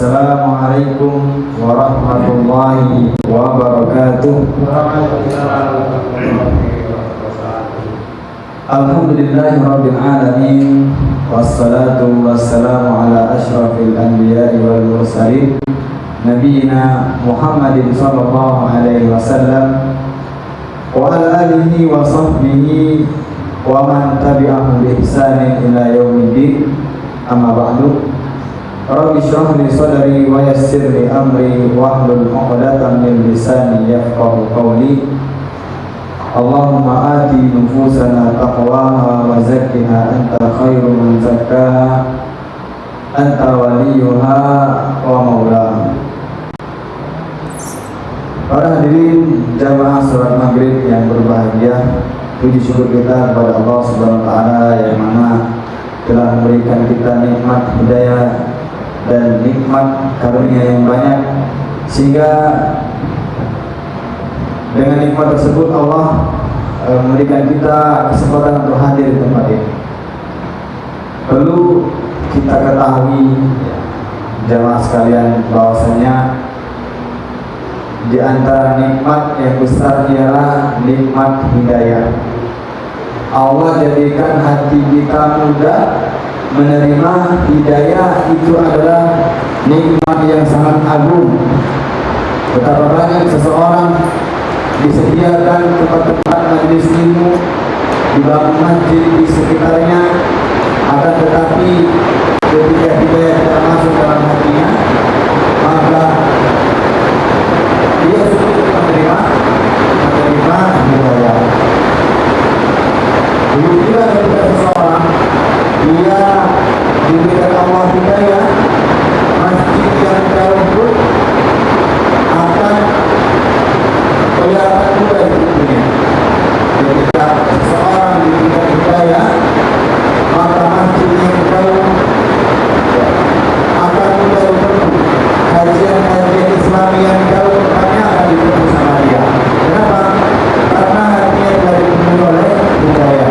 Assalamualaikum warahmatullahi wabarakatuh. Alhamdulillahi rabbil alamin, wassalatu wassalamu ala asyrafil anbiya'i wal mursalin, nabiyina Muhammadin sallallahu alaihi wasallam wa ala alihi wa sahbihi wa man tabi'ahum bi ihsanin ila yaumiddin. Amma ba'du. Rabbi shrah li sadri wa yassir li amri wahlul 'uqdatam min lisani yafqahu qawli. Allahumma ati nufusana taqwaha wa zakkiha anta khairu man zakkaha anta waliyuha wa maulaha. Para hadirin jamaah salat maghrib yang berbahagia, puji syukur kita kepada Allah Subhanahu wa taala yang mana telah memberikan kita nikmat hidayah dan nikmat karunia yang banyak, sehingga dengan nikmat tersebut Allah memberikan kita kesempatan untuk hadir di tempat ini. Perlu kita ketahui jamaah sekalian bahwasanya di antara nikmat yang besar ialah nikmat hidayah. Allah jadikan hati kita mudah menerima hidayah, itu adalah nikmat yang sangat agung. Betapa banyak seseorang disediakan tempat-tempat majelis ilmu, dibangun masjid di sekitarnya, akan tetapi ketika hidayah tidak masuk dalam hatinya, maka dia sulit menerima hidayah. Begitu juga ketika seseorang dia diberikan Allah hidayah, masjid yang jauh pun akan kelihatan mudah di hidupnya. Ketika seseorang diberikan hidayah, maka masjid yang jauh akan mudah ditempuh. Kajian-kajian Islam yang jauh tempatnya akan ditempuh sama dia. Kenapa? Karena hatinya telah dipenuhi oleh hidayah.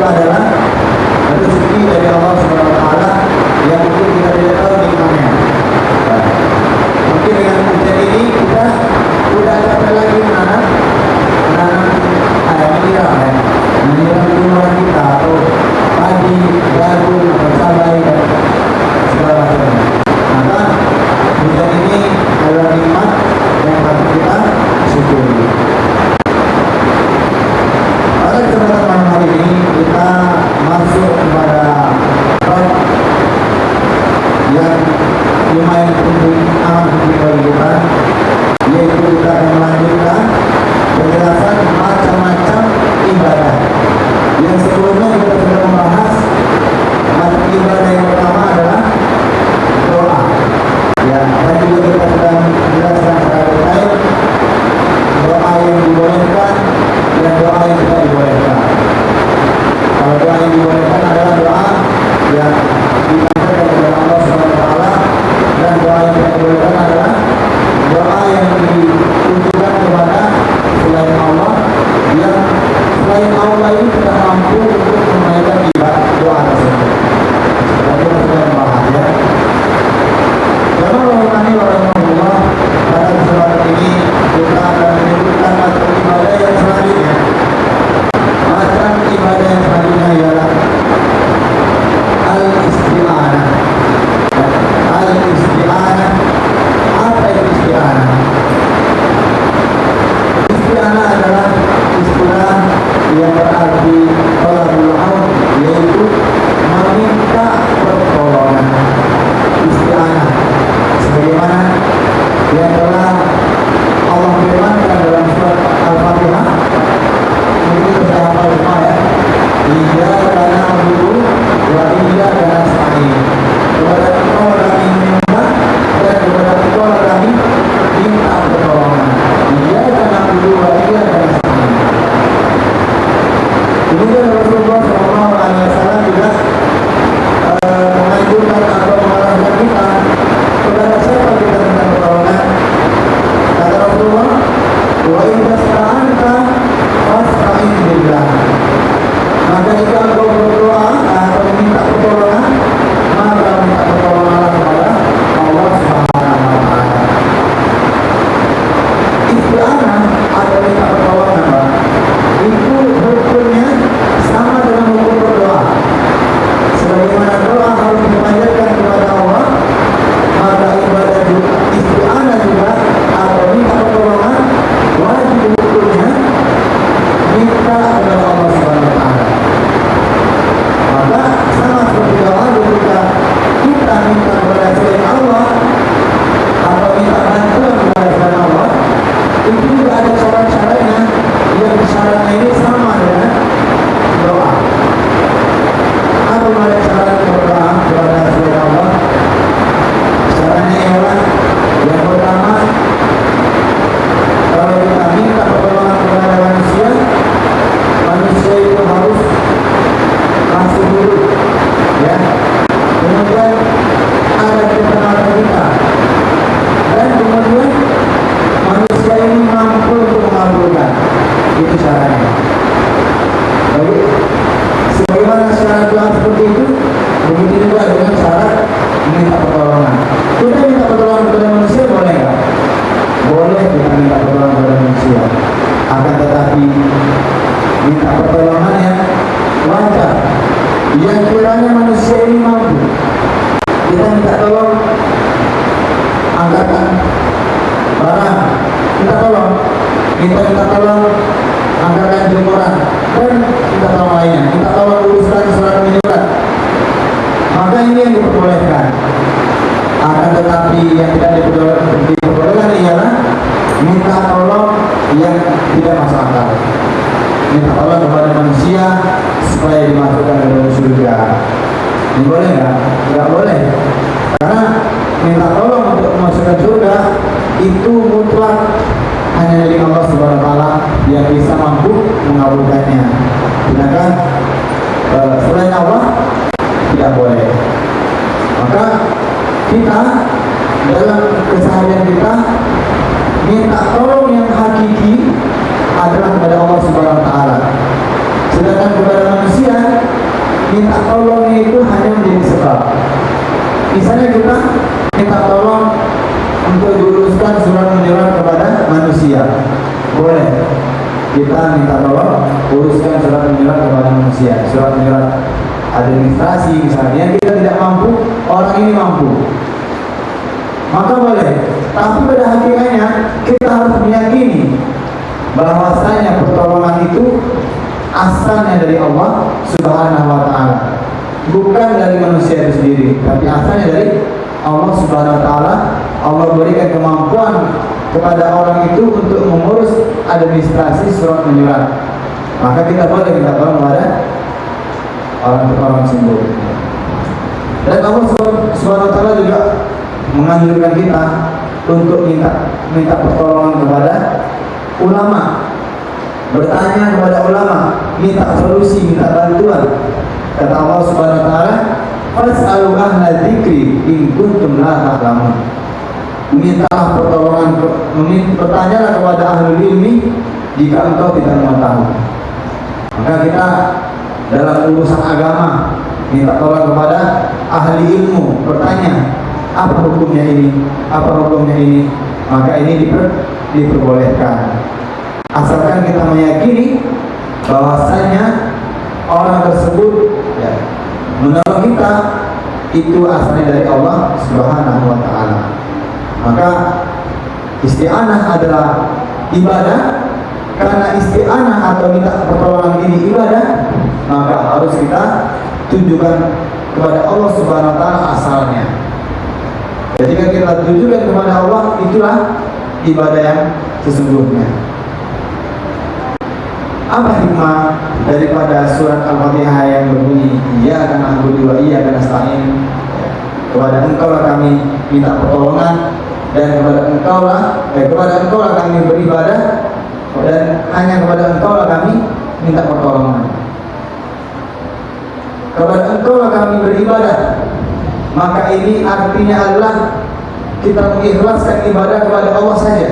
adalah rezeki dari Allah Subhanahu wa taala yang mungkin kita tidak tahu di mana. Mungkin dengan hujan ini kita udah capek lagi menanam menyiram rumah kita atau padi, jagung, cabai dan segala macam. Maka hujan ini adalah nikmat yang harus kita syukuri. Pada kesempatan malam hari ini kita masuk kepada bab yang lumayan penting amat penting bagi kita, yaitu kita akan melanjutkan penjelasan macam-macam ibadah. Yang sebelumnya kita sudah membahas macam ibadah yang pertama adalah doa. Ya, tadi juga kita sudah menjelaskan secara detail doa yang dibolehkan dan doa yang tidak dibolehkan. Kalau doa yang dibolehkan adalah doa yang dipanjatkan kepada Allah Subhanahu wa taala, dan doa yang tidak dibolehkan adalah doa yang ditujukan kepada selain Allah, yang selain Allah ini tidak mampu untuk menunaikan ibadah doa tersebut. Tadi kita sudah membahas ya. Jamaah rahimani wa rahimakumullah, pada kesempatan ini kita akan menyebutkan macam ibadah yang selanjutnya. Macam ibadah yang selanjutnya ialah al-isti'anah. Al-isti'anah, apa itu isti'anah? Isti'anah adalah istilah yang berarti talabul aun, yaitu meminta pertolongan. Isti'anah sebagaimana yang telah Allah firmankan dalam surat Al-Fatihah. Ini kita hafal semua ya. Iyyaka na'budu wa iyyaka nasta'in. Kepada Engkau kami menyembah dan kepada Engkau kami minta pertolongan. Iyyaka na'budu wa iyyaka nasta'in. Kemudian Rasulullah SAW juga menganjurkan atau mengarahkan kita kepada siapa kita minta pertolongan. Kata Rasulullah, wa idza sta'anta fasta'in billah. Maka jika engkau berdoa atau meminta pertolongan, maka minta pertolongan kepada Allah Subhanahu wa taala. Isti'anah atau minta pertolongan itu hukumnya sama dengan hukum berdoa. Sebagaimana doa harus dipanjatkan kepada Allah, maka ibadah isti'anah juga atau minta pertolongan wajib hukumnya minta kepada Allah Subhanahu wa taala. Maka sama seperti doa, ketika kita minta kepada selain Allah atau minta bantuan kepada selain Allah, itu juga ada syarat-syaratnya, yang syaratnya ini sama dengan doa. Apa ada syarat berdoa kepada selain Allah? Syaratnya ialah yang pertama, kalau kita minta pertolongan kepada manusia, manusia itu harus langsung dulu, ya. Kemudian ada di tengah kita, dan kemudian manusia ini mampu untuk mengabulkan. Itu syaratnya. Baik, sebagaimana syarat doa seperti itu, begitu juga dengan syarat minta pertolongan. Kita minta pertolongan kepada manusia boleh nggak? Boleh kita minta pertolongan kepada manusia. Akan tetapi minta pertolongan yang wajar, yang kiranya manusia ini mampu. Kita minta tolong angkatkan barang, kita tolong, minta tolong angkatkan jemuran, dan minta tolong lainnya, minta tolong uruskan surat menyurat. Maka ini yang diperbolehkan. Akan tetapi yang tidak diperbolehkan ialah minta tolong yang tidak masuk akal. Minta tolong kepada manusia supaya dimasukkan ke dalam surga. Ini boleh nggak? Nggak boleh. Karena minta tolong untuk memasukkan surga itu mutlak hanya dari Allah Subhanahu wa taala yang bisa mampu mengabulkannya. Sedangkan selain Allah tidak boleh. Maka kita dalam keseharian kita minta tolong yang hakiki adalah kepada Allah Subhanahu wa taala. Sedangkan kepada manusia kita minta tolong uruskan surat menyurat kepada manusia, surat menyurat administrasi misalnya, kita tidak mampu, orang ini mampu, maka boleh. Tapi pada hakikatnya kita harus meyakini bahwasanya pertolongan itu asalnya dari Allah Subhanahu wa Ta'ala, bukan dari manusia itu sendiri, tapi asalnya dari Allah Subhanahu wa Ta'ala. Allah berikan kemampuan kepada orang itu untuk mengurus administrasi surat menyurat, maka kita boleh minta tolong kepada orang tersebut. Dan Allah Subhanahu wa Ta'ala juga menganjurkan kita untuk minta pertolongan kepada ulama, bertanya kepada ulama, minta solusi, minta bantuan. Kata Allah Subhanahu wa Ta'ala, "Fas'alu ahla dzikri in kuntum la ta'lamun." Mintalah pertolongan, bertanyalah kepada ahli ilmi jika engkau tidak mengetahui. Maka kita dalam urusan agama minta tolong kepada ahli ilmu, bertanya apa hukumnya ini, apa hukumnya ini, maka ini diperbolehkan, asalkan kita meyakini bahwasanya orang tersebut menolong kita itu asalnya dari Allah Subhanahu wa Ta'ala. Maka isti'anah adalah ibadah. Karena isti'anah atau minta pertolongan ini ibadah, maka harus kita tujukan kepada Allah Subhanahu wa Ta'ala asalnya. Ketika kita tujukan kepada Allah, itulah ibadah yang sesungguhnya. Apa hikmah daripada surat Al-Fatihah yang berbunyi Iyyaka na'budu wa iyyaka nasta'in? Kepada Engkau lah kami minta pertolongan, dan kepada Engkau lah kami beribadah, dan hanya kepada Engkau lah kami minta pertolongan. Kepada Engkau lah kami beribadah, maka ini artinya adalah kita mengikhlaskan ibadah kepada Allah saja,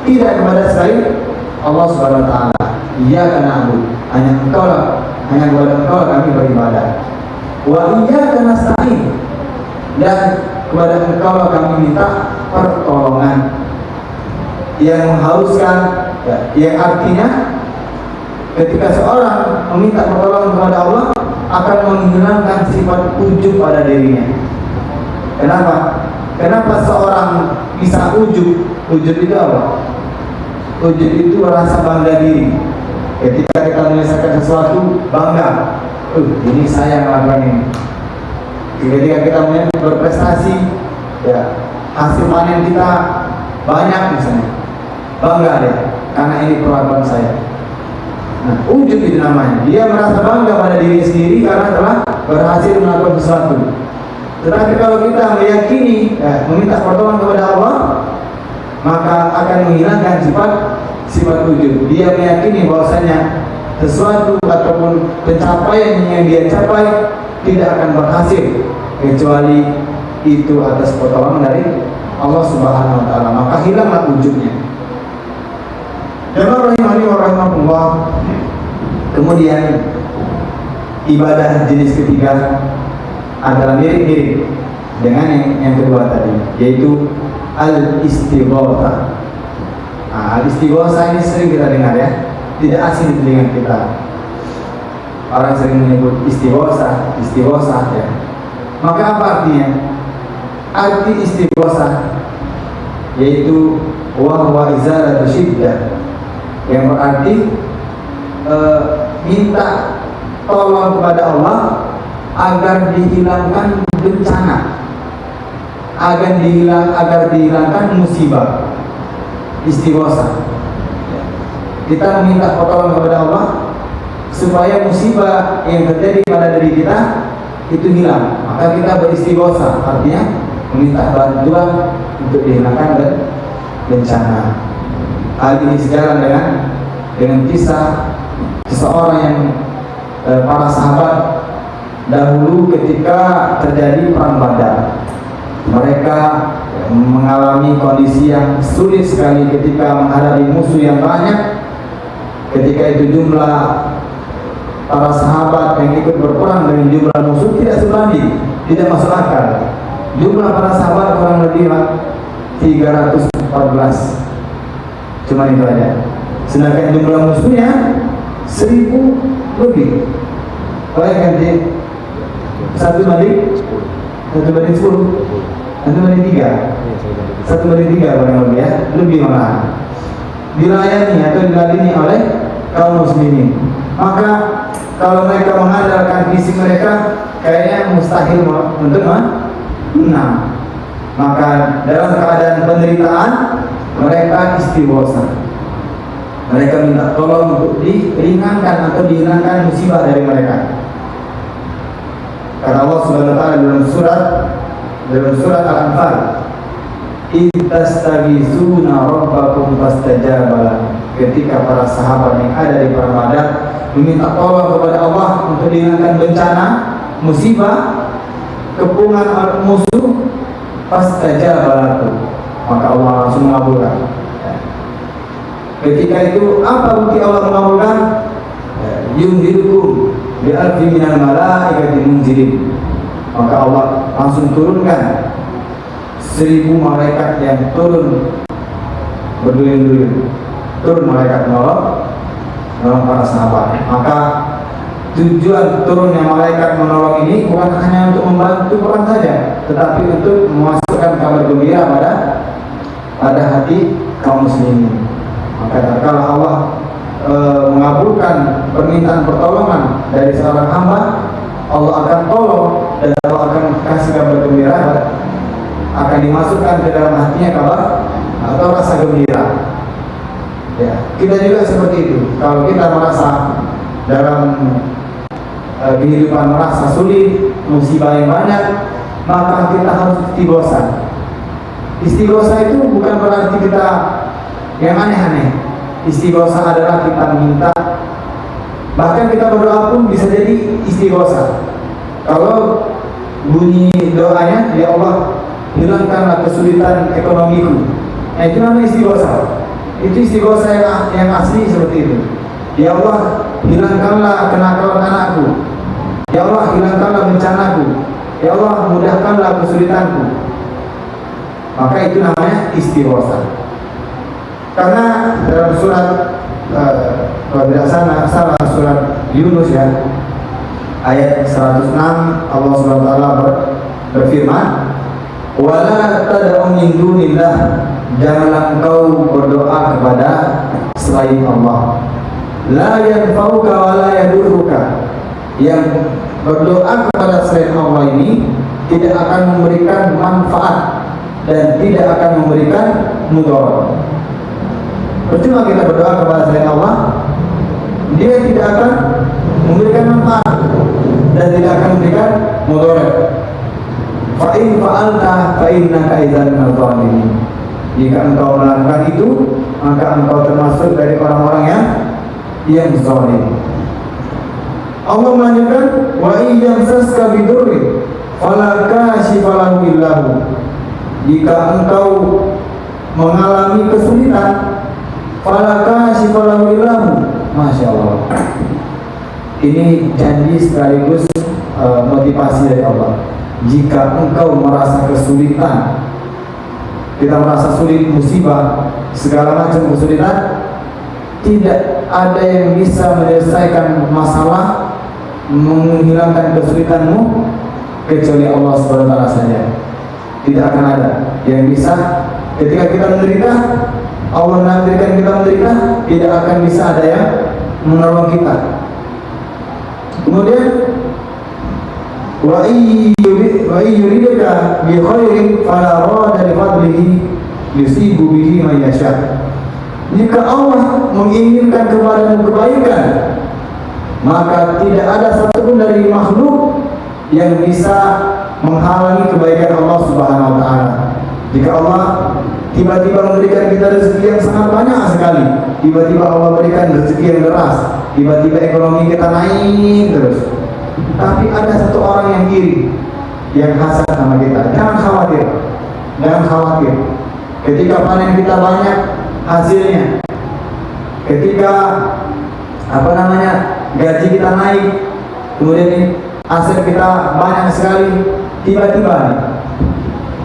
tidak kepada selain Allah Subhanahu wa Ta'ala. Iyyaka na'budu, hanya kepada Engkau lah kami beribadah. Wa iyyaka nasta'in, dan kepada Engkau lah kami minta pertolongan. Yang mengharuskan, yang artinya ketika seorang meminta pertolongan kepada Allah akan menghilangkan sifat ujub pada dirinya. Kenapa? Kenapa seorang bisa ujub? Ujub itu apa? Ujub itu rasa bangga diri. Ketika kita menyelesaikan sesuatu, bangga. Ini saya melakukan ini. Ketika kita berprestasi, hasil panen kita banyak misalnya, bangga deh, karena ini perlakuan saya. Nah, ujub itu namanya. Dia merasa bangga pada diri sendiri karena telah berhasil melakukan sesuatu. Tetapi kalau kita meyakini, meminta pertolongan kepada Allah, maka akan menghilangkan sifat ujub. Dia meyakini bahwasanya sesuatu ataupun pencapaian yang dia capai tidak akan berhasil kecuali itu atas pertolongan dari Allah Subhanahu wa Ta'ala. Maka hilanglah ujubnya. Jemaah rahimani wa rahimakumullah. Kemudian ibadah jenis ketiga adalah mirip-mirip dengan yang kedua tadi, yaitu al-istighotsah. Al-istighotsah ini sering kita dengar ya, tidak asing di telinga kita. Orang sering menyebut istighotsah ya. Maka apa artinya? Arti istighotsah yaitu wa huwa izalatu syiddah, yang berarti minta tolong kepada Allah agar dihilangkan bencana, agar dihilangkan musibah. Istighotsah, kita meminta pertolongan kepada Allah supaya musibah yang terjadi pada diri kita itu hilang. Maka kita beristighotsah, artinya meminta bantuan untuk dihilangkan bencana. Hal ini sejalan dengan kisah seseorang yang para sahabat dahulu ketika terjadi perang Badar. Mereka mengalami kondisi yang sulit sekali ketika menghadapi musuh yang banyak. Ketika itu jumlah para sahabat yang ikut berperang dengan jumlah musuh tidak sebanding, tidak masuk akal. Jumlah para sahabat kurang lebih 314, cuma itu aja. sedangkan jumlah musuhnya 1000 lebih. Bayangkan di 1 banding 10, 1 banding 3, 1 banding 3 kurang lebih ya, lebih malah dilayani atau diladeni oleh kaum muslimin. Maka kalau mereka mengandalkan fisik mereka, kayaknya mustahil untuk menang. Maka dalam keadaan penderitaan mereka istighosa, mereka minta tolong untuk diringankan atau dihilangkan musibah dari mereka. Kata Allah Subhanahu wa taala dalam surat Al-Anfal, "Ittastaghitsuna rabbakum fastajaba lakum." Ketika para sahabat yang ada di perang Badar meminta tolong kepada Allah untuk diringankan bencana, musibah, kepungan musuh, fastajaba lakum, maka Allah langsung mengabulkan. Ketika itu apa bukti Allah mengabulkan? Yunzirukum bi alfi minal malaikati munzirin, maka Allah langsung turunkan 1000 malaikat yang turun berduyun-duyun, turun malaikat menolong para sahabat. Maka tujuan turunnya malaikat menolong ini bukan hanya untuk membantu perang saja, tetapi untuk memasukkan kabar gembira pada hati kaum muslimin. Maka kalau Allah mengabulkan permintaan pertolongan dari seorang hamba, Allah akan tolong dan Allah akan kasih kabar gembira, akan dimasukkan ke dalam hatinya kabar atau rasa gembira. Ya, kita juga seperti itu. Kalau kita merasa dalam kehidupan merasa sulit, musibah yang banyak, maka kita harus istighosa. Istighosa itu bukan berarti kita yang aneh-aneh. Istighosa adalah kita minta, bahkan kita berdoa pun bisa jadi istighosa. Kalau bunyi doanya, ya Allah hilangkanlah kesulitan ekonomiku, nah itu namanya istighosa. Itu istighosa yang asli seperti itu. Ya Allah hilangkanlah kenakalan anakku, ya Allah hilangkanlah bencanaku, ya Allah mudahkanlah kesulitanku. Maka itu namanya istighosa. Karena dalam surat kalau tidak salah surat Yunus ya, ayat 106, Allah Subhanahu wa taala berfirman, "Wala tad'u min dunillah," janganlah engkau berdoa kepada selain Allah. "La yanfa'uka wa la yadurruka," yang berdoa kepada selain Allah ini tidak akan memberikan manfaat dan tidak akan memberikan mudarat. Percuma kita berdoa kepada selain Allah, dia tidak akan memberikan manfaat dan tidak akan memberikan mudarat. Fa in fa'alta fa innaka idzan minadh dhalimin. Jika engkau melakukan itu, maka engkau termasuk dari orang-orang yang zalim. Allah melanjutkan, wa iyyamsaska bidurri fala kashifa lahu illa hu. Jika engkau mengalami kesulitan, fala kashifa lahu illa hu. Masya Allah. Ini janji sekaligus motivasi dari Allah. Jika engkau merasa kesulitan, kita merasa sulit, musibah, segala macam kesulitan, tidak ada yang bisa menyelesaikan masalah, menghilangkan kesulitanmu kecuali Allah SWT saja. Tidak akan ada yang bisa. Ketika kita menderita, Allah menakdirkan kita menderita, tidak akan bisa ada yang menolong kita. Kemudian wa yuridka bi khairin fala rada li fadlihi yusibu bihi man yasha. Jika Allah menginginkan kepadamu kebaikan, maka tidak ada satupun dari makhluk yang bisa menghalangi kebaikan Allah Subhanahu wa taala. Jika Allah tiba-tiba memberikan kita rezeki yang sangat banyak sekali, tiba-tiba Allah berikan rezeki yang deras, tiba-tiba ekonomi kita naik terus, tapi ada satu orang yang iri, yang hasad sama kita, jangan khawatir. Jangan khawatir. Ketika panen kita banyak hasilnya, ketika gaji kita naik, kemudian aset kita banyak sekali, tiba-tiba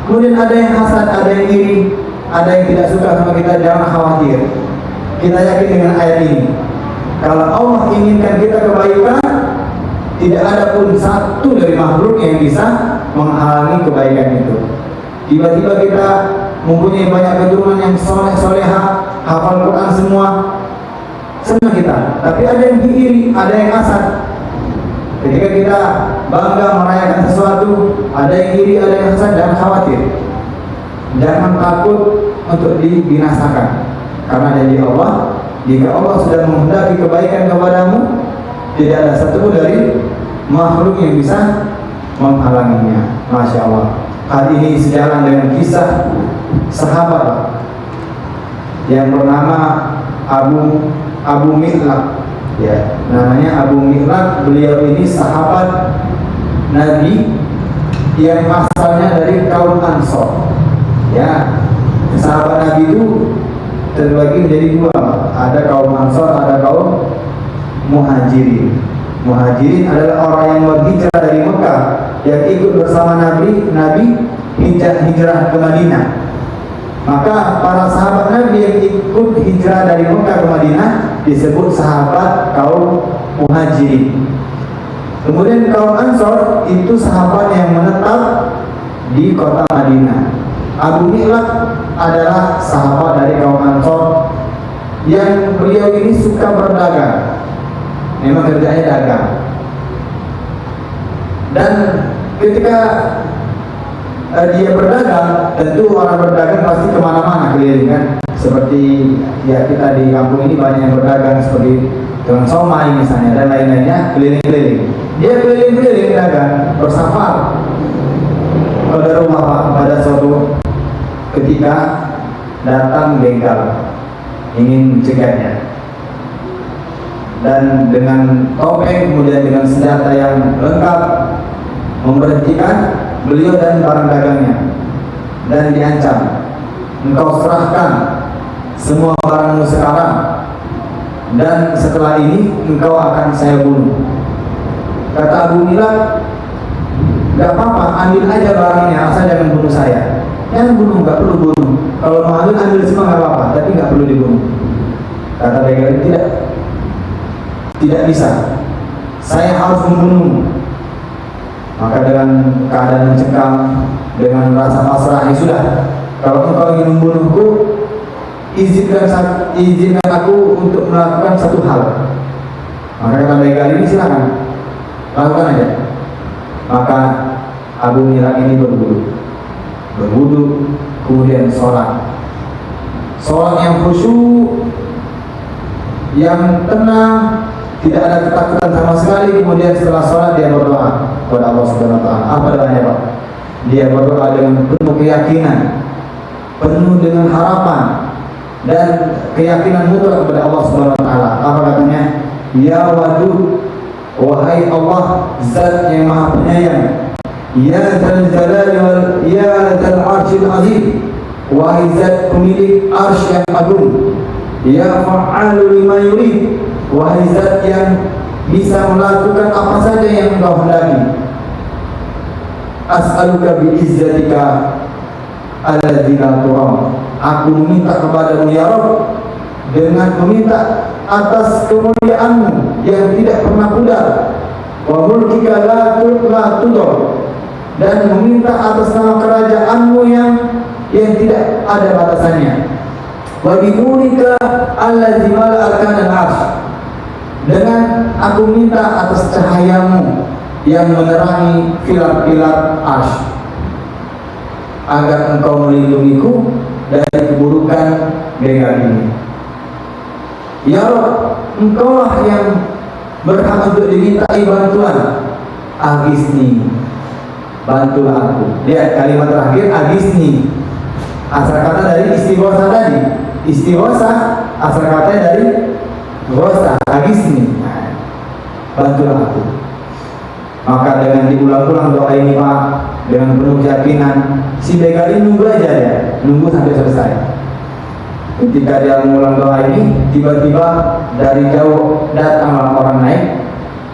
kemudian ada yang hasad, ada yang iri, ada yang tidak suka sama kita, jangan khawatir. kita yakin dengan ayat ini. Kalau Allah inginkan kita kebaikan, tidak ada pun satu dari makhluk yang bisa menghalangi kebaikan itu. Tiba-tiba kita mempunyai banyak keturunan yang soleh-soleha, hafal Quran semua, senang kita. Tapi ada yang iri, ada yang hasad. Ketika kita bangga merayakan sesuatu, ada yang iri, ada yang hasad, dan khawatir. Jangan takut untuk dibinasakan, karena janji Allah, jika Allah sudah menghendaki kebaikan kepadamu, tidak ada satupun dari makhluk yang bisa menghalanginya. Masya Allah. Hal ini sejalan dengan kisah sahabat yang bernama Abu Mihlaq. Ya, namanya Abu Mihlaq. Beliau ini sahabat Nabi yang asalnya dari kaum Ansor. Ya, sahabat Nabi itu terbagi menjadi dua. Ada kaum Ansor, ada kaum Muhajirin. Muhajirin adalah orang yang berhijrah dari Mekah, yang ikut bersama Nabi hijrah ke Madinah. Maka para sahabat Nabi yang ikut hijrah dari Mekah ke Madinah disebut sahabat kaum Muhajirin. Kemudian kaum Ansor itu sahabat yang menetap di kota Madinah. Abu Mihlaq adalah sahabat dari kaum Ansor yang beliau ini suka berdagang. Memang kerjanya dagang. Dan ketika dia berdagang, tentu orang berdagang pasti kemana-mana keliling kan. Seperti ya kita di kampung ini banyak yang berdagang seperti tukang somai misalnya dan lain-lainnya, keliling-keliling. Dia keliling-keliling dagang, bersafar pada rumah pada suatu ketika datang begal ingin mencegatnya. Dan dengan topeng kemudian dengan senjata yang lengkap memberhentikan beliau dan barang dagangnya dan diancam, engkau serahkan semua barangmu sekarang dan setelah ini engkau akan saya bunuh. Kata Abu Mihlaq, gak apa-apa, ambil aja barangnya, asal jangan bunuh saya. Jangan bunuh, gak perlu bunuh. Kalau mau ambil semua gak apa-apa, tapi gak perlu dibunuh. Kata begal, tidak bisa, saya harus membunuhmu. Maka dengan keadaan mencekam, dengan rasa pasrah, ya sudah, kalau engkau ingin membunuhku, izinkan aku untuk melakukan satu hal. Maka kata begal ini, silakan lakukan aja. Maka Abu Mihlaq ini berwudu, kemudian sholat yang khusyuk, yang tenang, tidak ada ketakutan sama sekali. Kemudian setelah sholat dia berdoa kepada Allah Subhanahu Wa Taala. Apa doanya Pak? Dia berdoa dengan penuh keyakinan, penuh dengan harapan dan keyakinan mutlak kepada Allah Subhanahu Wa Taala. Apa katanya? Ya Wadud, wahai Allah Zat yang Maha Penyayang, Ya Dzal Jalali wal Ya Dzal Arsyil Azim, wahai Zat pemilik arsy yang agung, Ya Fa'alu lima yurid, wahai Zat yang bisa melakukan apa saja yang Engkau hendaki. As'aluka bi'izzatika alladzi la turam, aku meminta kepadamu ya Rabb dengan meminta atas kemuliaanmu yang tidak pernah pudar, wa mulkika la tudar, dan meminta atas nama kerajaanmu yang tidak ada batasannya, wa bi nurika allazi mala'a al-'arsy, dengan aku minta atas cahayamu yang menerangi pilar-pilar arsy, agar engkau melindungiku dari keburukan begal ini. Ya Rabb, engkaulah yang berhak untuk dimintai bantuan. Agisni, bantulah aku. Lihat kalimat terakhir, agisni, asal kata dari istighosa tadi. Istighosa asal kata dari ghosa, agisni, bantulah aku. Maka dengan diulang-ulang doa ini Pak, dengan penuh keyakinan, si begal ini nunggu aja ya, nunggu sampai selesai. Ketika dia mengulang doa ini, tiba-tiba dari jauh datanglah orang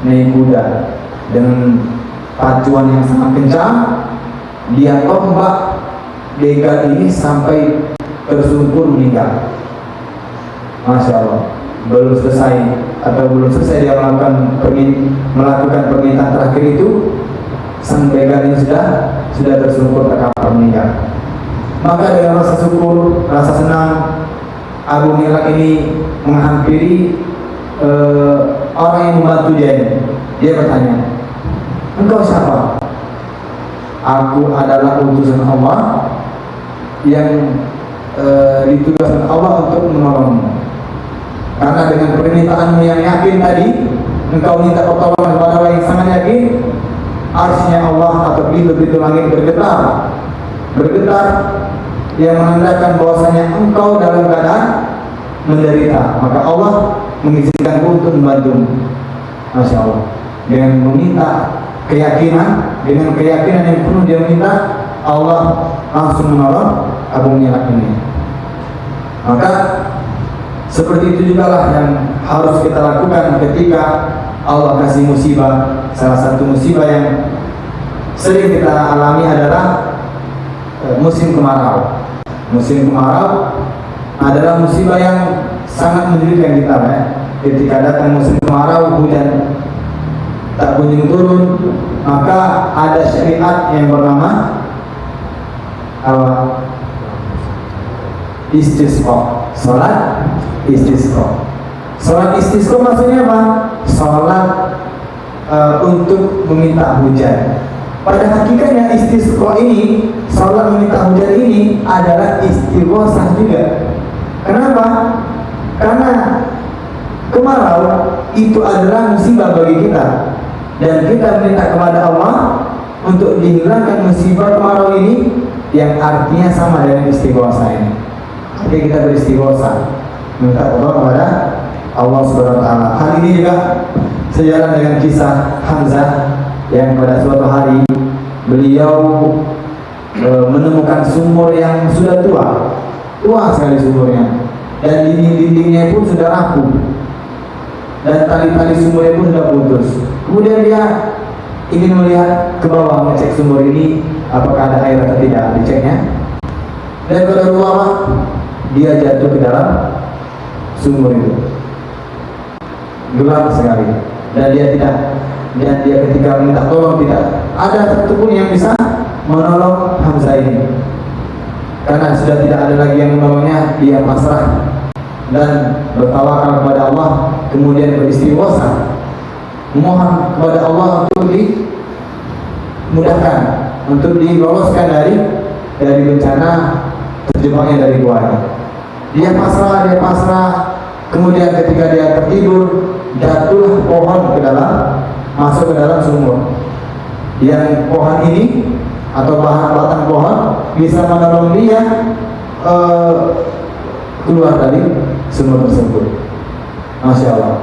naik kuda dengan pacuan yang sangat kencang. Dia tombak begal ini sampai tersungkur meninggal. Masya Allah, belum selesai atau belum selesai dia melakukan permintaan terakhir itu, sang begal ini sudah tersungkur terkapar meninggal. Maka dengan rasa syukur, rasa senang, Abu Milak ini menghampiri orang yang membantu dia ini. Dia bertanya, engkau siapa? Aku adalah utusan Allah yang ditugaskan Allah untuk menolongmu. Karena dengan permintaanmu yang yakin tadi, engkau minta pertolongan kepada Allah yang sangat yakin, arsy-Nya Allah atau pintu-pintu langit bergetar yang menandakan bahwasanya engkau dalam keadaan menderita. Maka Allah mengizinkanku untuk membantumu. Masya Allah. Dengan meminta keyakinan, dengan keyakinan yang penuh dia minta, Allah langsung menolong Abu Milak ini. Maka seperti itu juga lah yang harus kita lakukan ketika Allah kasih musibah. Salah satu musibah yang sering kita alami adalah musim kemarau. Musim kemarau adalah musibah yang sangat menyulitkan kita ya. Ketika datang musim kemarau, hujan tak kunjung turun, maka ada syariat yang bernama istisqa, salat istisqa. Salat istisqa maksudnya apa? Salat untuk meminta hujan. Pada hakikatnya istisqa ini, salat meminta hujan ini adalah istighosah juga. Kenapa? Karena kemarau itu adalah musibah bagi kita, dan kita minta kepada Allah untuk dihilangkan musibah kemarau ini, yang artinya sama dengan istighosah ini. Jadi kita beristighosah, minta Allah kepada Allah Subhanahu wa taala. Hal ini juga sejalan dengan kisah Hamzah yang pada suatu hari beliau menemukan sumur yang sudah tua sekali sumurnya, dan dinding-dindingnya pun sudah rapuh, dan tali-tali sumurnya pun sudah putus. Kemudian dia ingin melihat ke bawah, mengecek sumur ini apakah ada air atau tidak. Diceknya, dan qadarullah dia jatuh ke dalam sumur itu, gelap sekali, dan dia ketika minta tolong tidak ada satupun yang bisa menolong Hamzah ini. Karena sudah tidak ada lagi yang menolongnya, dia pasrah dan bertawakal kepada Allah, kemudian beristighosah, memohon kepada Allah untuk dimudahkan, untuk diloloskan dari bencana terjebaknya dari gua. Dia pasrah, kemudian ketika dia tertidur, jatuhlah pohon masuk ke dalam sumur. Yang pohon ini atau batang pohon bisa menolong dia keluar dari sumur tersebut. Masya Allah.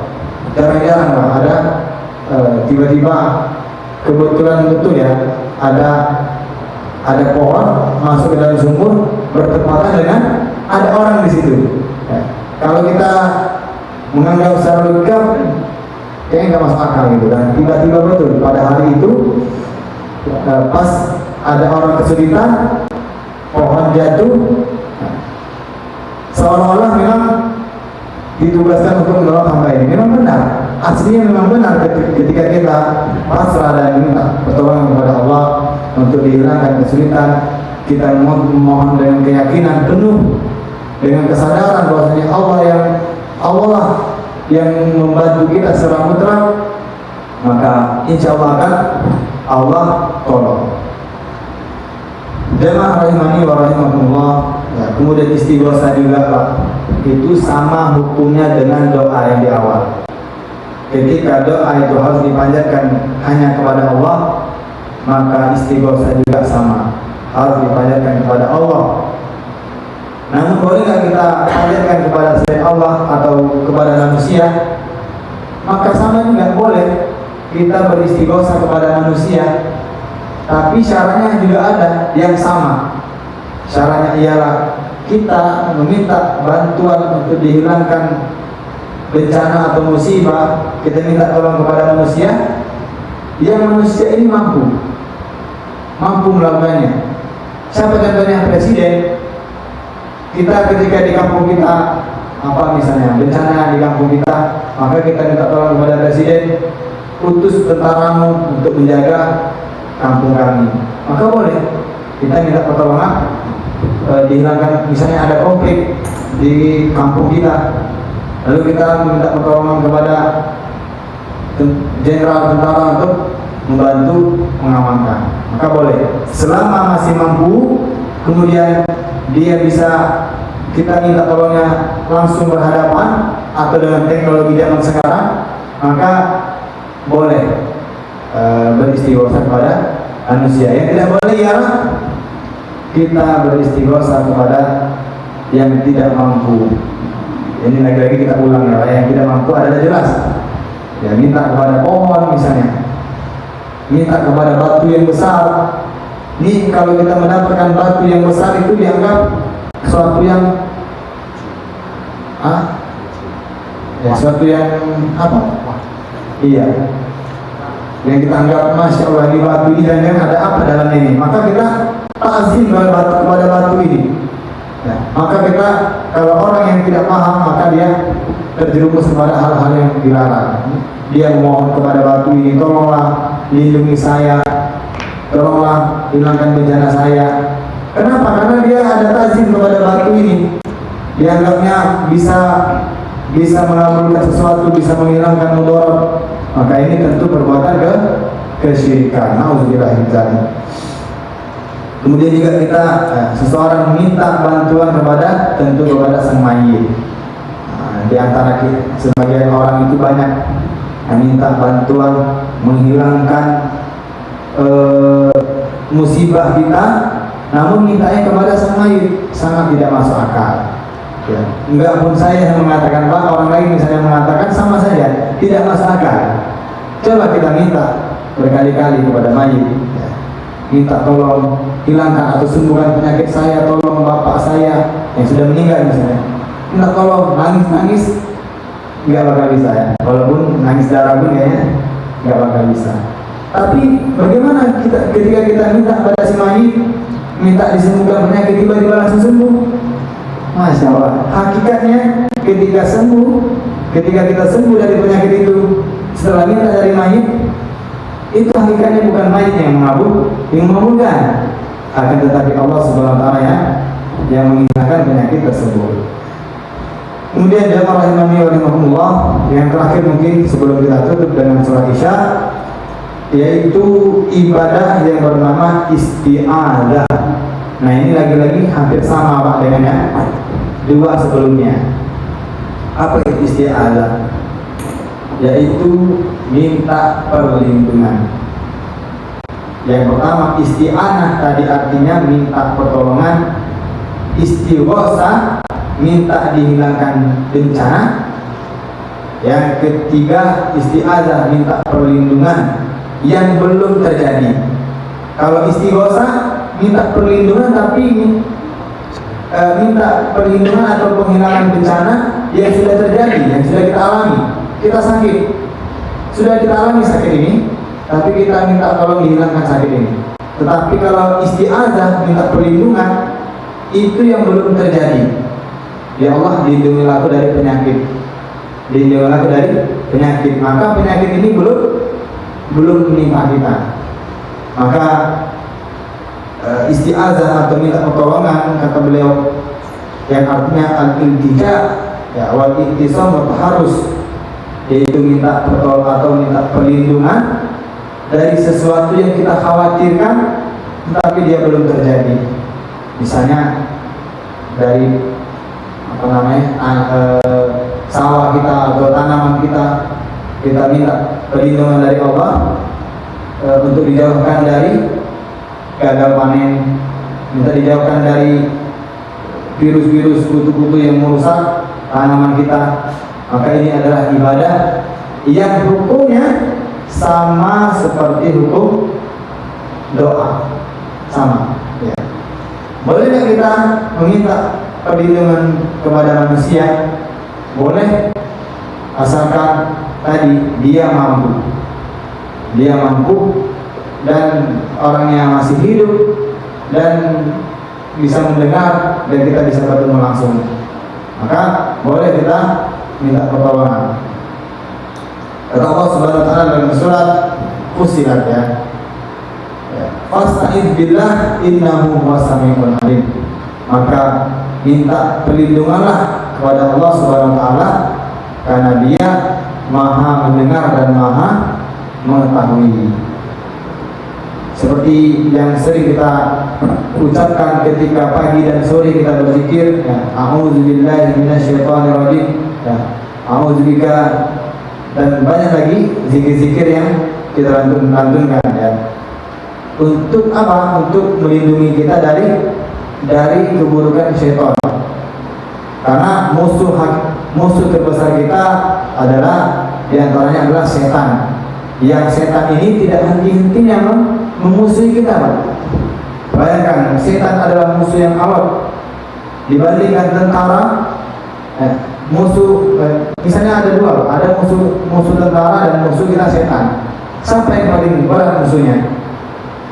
Jarang-jarang lah ada tiba-tiba kebetulan betul ya, ada pohon masuk ke dalam sumur bertepatan dengan ada orang di situ. Ya. Kalau kita menganggap secara logika kayaknya nggak masuk akal gitu, dan tiba-tiba betul pada hari itu pas ada orang kesulitan, pohon jatuh, seolah-olah memang ditugaskan untuk menolong hamba ini. Memang benar, aslinya memang benar ketika kita pasrah dan minta pertolongan kepada Allah untuk dihilangkan kesulitan, kita memohon dengan keyakinan penuh, dengan kesadaran bahwasanya Allah yang membantu kita secara mutlak, maka insya Allah akan Allah tolong. Jemaah rahimani wa rahimakumullah. Ya, kemudian istighosah juga Pak, itu sama hukumnya dengan doa yang di awal. Ketika doa itu harus dipanjatkan hanya kepada Allah, maka istighosah juga sama, harus dipanjatkan kepada Allah. Namun boleh nggak kita panjatkan kepada selain Allah atau kepada manusia? Maka sama juga boleh kita beristighosah kepada manusia, tapi syaratnya juga ada yang sama. Syaratnya ialah kita meminta bantuan untuk dihilangkan bencana atau musibah, kita minta tolong kepada manusia yang manusia ini mampu melakukannya. Siapa contohnya? Presiden. Kita ketika di kampung kita apa misalnya bencana di kampung kita, maka kita minta tolong kepada presiden, utus tentaramu untuk menjaga kampung kami, maka boleh kita minta pertolongan dihilangkan. Misalnya ada konflik di kampung kita, lalu kita minta pertolongan kepada jenderal tentara untuk membantu mengamankan, maka boleh selama masih mampu. Kemudian dia bisa, kita minta tolongnya langsung berhadapan atau dengan teknologi zaman sekarang, maka boleh beristighosa kepada manusia. Yang tidak boleh ialah kita beristighosa kepada yang tidak mampu. Ini lagi-lagi kita ulang ya, yang tidak mampu adalah jelas ya, minta kepada pohon misalnya, minta kepada batu yang besar. Ini kalau kita mendapatkan batu yang besar itu dianggap suatu yang suatu yang apa? Iya, yang kita anggap masya Allah di batu ini dan ada apa dalam ini, maka kita ta'zim kepada batu ini. Ya, maka kita, kalau orang yang tidak paham, maka dia terjerumus kepada hal-hal yang dilarang. Dia memohon kepada batu ini, tolonglah lindungi saya, tolonglah hilangkan bencana saya. Kenapa? Karena dia ada ta'zim kepada batu ini, dianggapnya bisa mengabulkan sesuatu, bisa menghilangkan mudarat. Maka ini tentu perbuatan kesyirikan. Nauzubillah min dzalik. Kemudian juga kita seseorang meminta bantuan kepada sang mayit. Di antara kita, sebagian orang itu banyak meminta bantuan menghilangkan musibah kita, namun mintanya kepada sang mayit, sangat tidak masuk akal. Ya. Enggak pun saya yang mengatakan, Pak, orang lain misalnya mengatakan, sama saja tidak masuk akal. Coba kita minta berkali-kali kepada mayit, ya. Minta tolong hilangkan atau sembuhkan penyakit saya, tolong bapak saya yang sudah meninggal misalnya, minta tolong, nangis nggak bakal bisa ya, walaupun nangis darah pun kayaknya nggak bakal bisa. Tapi bagaimana ketika kita minta pada si mayit, minta disembuhkan penyakit, tiba-tiba langsung sembuh? Masya Allah. Hakikatnya ketika kita sembuh dari penyakit itu setelah minta dari mayit, itu hakikatnya bukan mayit yang mengabulkan, akan tetapi Allah Subhanahu wa taala yang menghilangkan penyakit tersebut. Kemudian jamaah rahimani wa rahimakumullah, yang terakhir mungkin sebelum kita tutup dengan sholat Isya, yaitu ibadah yang bernama isti'adzah. Nah, ini lagi-lagi hampir sama Pak dengan dua sebelumnya. Apa itu isti'adzah? Yaitu minta perlindungan. Yang pertama isti'anah tadi artinya minta pertolongan, istighosa minta dihilangkan bencana. Yang ketiga isti'adzah minta perlindungan yang belum terjadi. Kalau istighosa minta perlindungan tapi minta perlindungan atau penghilangan bencana yang sudah terjadi, yang sudah kita alami. Kita sakit, sudah kita alami sakit ini, tapi kita minta tolong dihilangkan sakit ini. Tetapi kalau isti'adzah minta perlindungan, itu yang belum terjadi. Ya Allah, lindungilah aku dari penyakit, lindungilah aku dari penyakit. Maka penyakit ini belum menimpa kita. Maka isti'adzah atau minta pertolongan, kata beliau, yang artinya al-iltija ya wal ihtisam harus, yaitu minta pertolongan atau minta perlindungan dari sesuatu yang kita khawatirkan tapi dia belum terjadi. Misalnya dari sawah kita atau tanaman kita minta perlindungan dari Allah untuk dijauhkan dari gagal panen, minta dijauhkan dari virus-virus, kutu-kutu yang merusak tanaman kita. Maka ini adalah ibadah yang hukumnya sama seperti hukum doa, sama. Ya. Boleh nggak kita meminta perlindungan kepada manusia? Boleh, asalkan tadi dia mampu dan orangnya masih hidup dan bisa mendengar dan kita bisa bertemu langsung. Maka boleh kita minta pertolongan. Kata Allah Subhanahu wa taala dalam surat Fussilat ya. Fasta'idz billah innahu huwas samiul alim. Maka minta perlindunganlah kepada Allah Subhanahu wa taala karena Dia Maha mendengar dan Maha mengetahui. Seperti yang sering kita ucapkan ketika pagi dan sore kita berzikir, ya, a'udzubillahi minasyaitonir rajim, ya, a'udzubika, dan banyak lagi zikir-zikir yang kita lantunkan ya. Untuk apa? Untuk melindungi kita dari keburukan syaitan. Karena musuh terbesar kita adalah diantaranya adalah setan. Yang setan ini tidak henti-hentinya memusuhi kita. Bayangkan, setan adalah musuh yang awal dibandingkan tentara. Misalnya ada dua, ada musuh tentara dan musuh kita setan. Siapa yang paling berat musuhnya?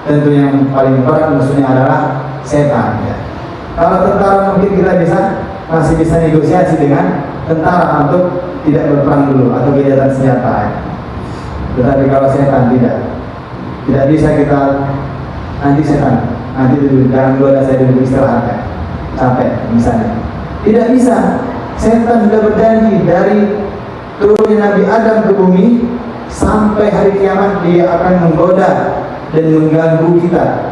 Tentu yang paling berat musuhnya adalah setan ya. Kalau tentara mungkin kita masih bisa negosiasi dengan tentara untuk tidak berperang dulu atau gencatan senjata ya. Tetapi kalau setan tidak bisa kita nanti dulu, jangan dulu ada saya dulu istirahat ya. Capek misalnya. Tidak bisa. Setan sudah berjanji dari turunnya Nabi Adam ke bumi sampai hari kiamat dia akan menggoda dan mengganggu kita.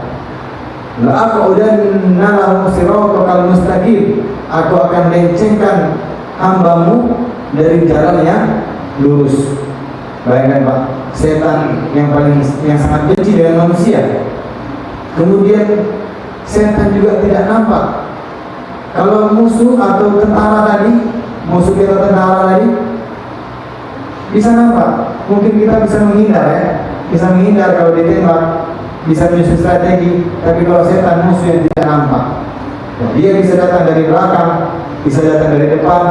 La'aqudanna lahum siratal mustaqim. Aku akan lencengkan hambamu dari jalan yang lurus. Bayangkan Pak, setan yang sangat benci dengan manusia. Kemudian setan juga tidak nampak. Kalau musuh atau tentara tadi, musuh kita tentara tadi bisa nampak. Mungkin kita bisa menghindar ya. Bisa menghindar kalau ditembak, bisa menyusun strategi. Tapi kalau setan musuh yang tidak nampak, dia bisa datang dari belakang, bisa datang dari depan,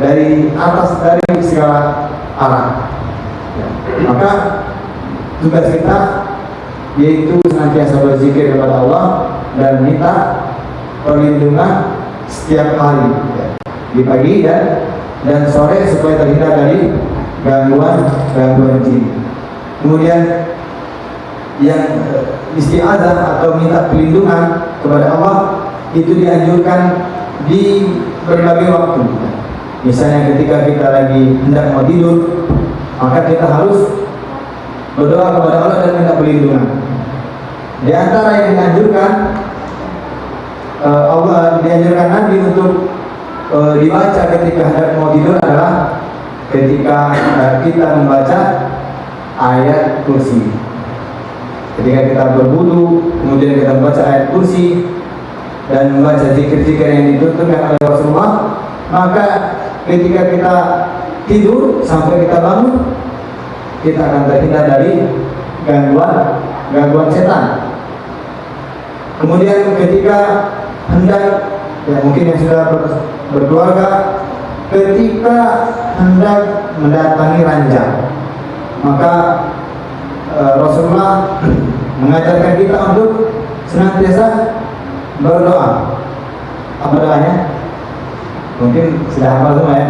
dari atas, dari segala arah. Maka tugas kita yaitu senantiasa berzikir kepada Allah dan minta perlindungan setiap hari di pagi dan sore supaya terhindar dari gangguan jin. Kemudian yang isti'adzah atau minta perlindungan kepada Allah itu dianjurkan di berbagai waktu. Misalnya ketika kita lagi hendak mau tidur, maka kita harus berdoa kepada Allah dan minta perlindungan. Di antara yang dianjurkan dianjurkan Nabi untuk dibaca ketika hendak mau tidur adalah ketika kita membaca ayat kursi. Ketika kita berwudu, kemudian kita membaca ayat kursi dan membaca zikir-zikir yang dituntunkan oleh Rasulullah, maka ketika kita tidur sampai kita bangun, kita akan terhindar dari gangguan setan. Kemudian ketika hendak, ya mungkin yang sudah berkeluarga, ketika hendak mendatangi ranjang, maka Rasulullah mengajarkan kita untuk senantiasa berdoa. Apa doanya? Mungkin sudah hafal semua ya.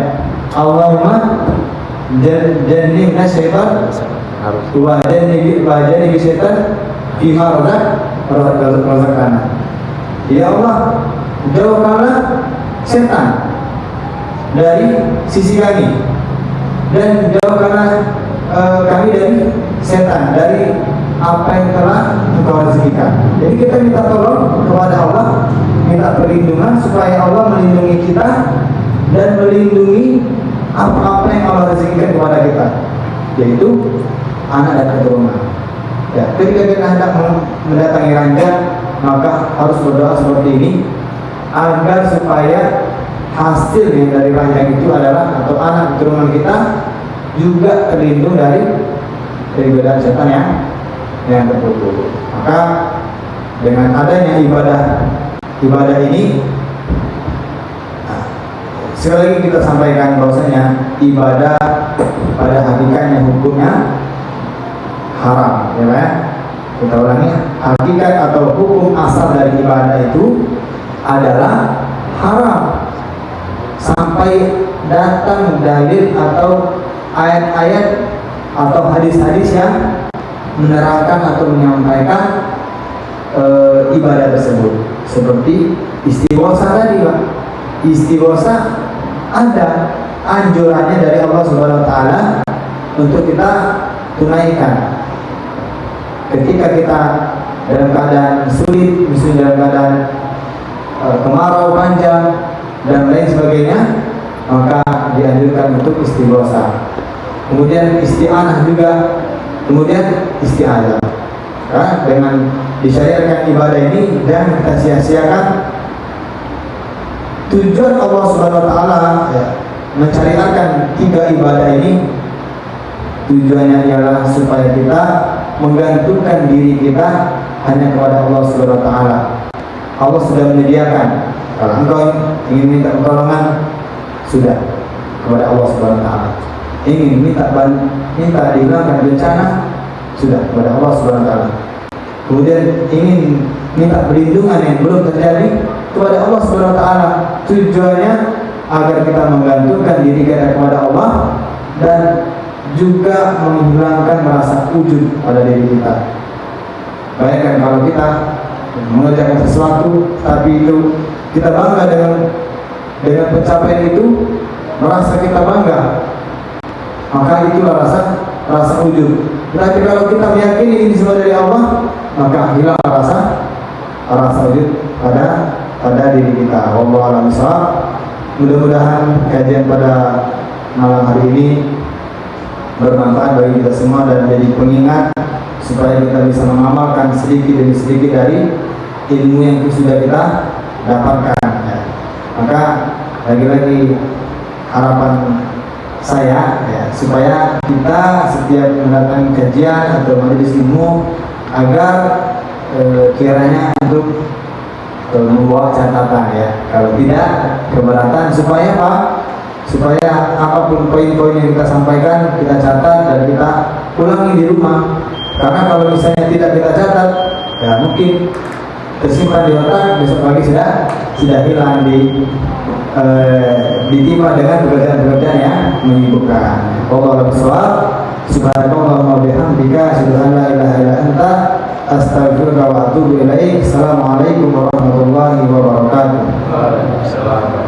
Allahumma jannibna syaitan wa jannibi syaitan fima razaqtana. Ya Allah, jauhkanlah setan dari sisi kami dan jauhkanlah kami dari setan, dari apa yang telah Engkau rezekikan. Jadi kita minta tolong kepada Allah, minta perlindungan supaya Allah melindungi kita dan melindungi apa-apa yang Allah rezekikan kepada kita, yaitu anak dan keturunan. Ya, ketika kita hendak mendatangi ranjang, maka harus berdoa seperti ini agar supaya hasil yang dari ranjang itu adalah atau anak keturunan kita juga terlindung dari godaan setan yang terkutuk. Maka dengan adanya ibadah ini, sekali lagi kita sampaikan bahwasanya ibadah pada hakikatnya hukumnya haram, ya kan? Kita ulangi, hakikat atau hukum asal dari ibadah itu adalah haram sampai datang dalil atau ayat-ayat atau hadis-hadis yang menerangkan atau menyampaikan ibadah tersebut. Seperti istighosa tadi, Pak. Istighosa ada anjurannya dari Allah Subhanahu wa taala untuk kita tunaikan. Ketika kita dalam keadaan sulit, misalnya dalam keadaan kemarau panjang dan lain sebagainya, maka dianjurkan untuk istighosa. Kemudian isti'anah juga, kemudian isti'adzah. Nah, dengan disyariatkan ibadah ini dan kita sia-siakan tujuan Allah Subhanahu wa taala mencariatkan 3 ibadah ini, tujuannya ialah supaya kita menggantungkan diri kita hanya kepada Allah Subhanahu wa taala. Allah sudah menyediakan, kalau engkau ingin minta pertolongan, sudah kepada Allah Subhanahu wa taala. Ingin minta dihilangkan bencana, sudah kepada Allah Subhanahu wa taala. Kemudian ingin minta perlindungan yang belum terjadi, kepada Allah Subhanahu wa taala. Tujuannya agar kita menggantungkan diri kita kepada Allah dan juga menghilangkan rasa ujub pada diri kita. Bayangkan kalau kita mengerjakan sesuatu tapi itu kita bangga dengan pencapaian itu, merasa kita bangga, maka itulah rasa ujub. Tapi kalau kita meyakini ini semua dari Allah, maka hilang rasa ujub pada diri kita. Wallahu a'lam bishawab. Mudah-mudahan kajian pada malam hari ini bermanfaat bagi kita semua dan menjadi pengingat supaya kita bisa mengamalkan sedikit demi sedikit dari ilmu yang sudah kita dapatkan. Maka lagi-lagi harapan saya supaya kita setiap mendatangkan kajian atau majelis ilmu agar kiranya untuk membawa catatan kalau tidak keberatan, supaya Pak, supaya apapun poin-poin yang kita sampaikan kita catat dan kita ulangi di rumah. Karena kalau misalnya tidak kita catat, mungkin tersimpan di otak, besok pagi sudah hilang ditimpa dengan pekerjaan-pekerjaan yang menyibukkan. Wallahu a'lam. Subhanallahumma bihamdika, asyhadu an la ilaha illa anta, astaghfiruka wa atubu ilaik. Assalamualaikum warahmatullahi wabarakatuh. Waalaikumsalam.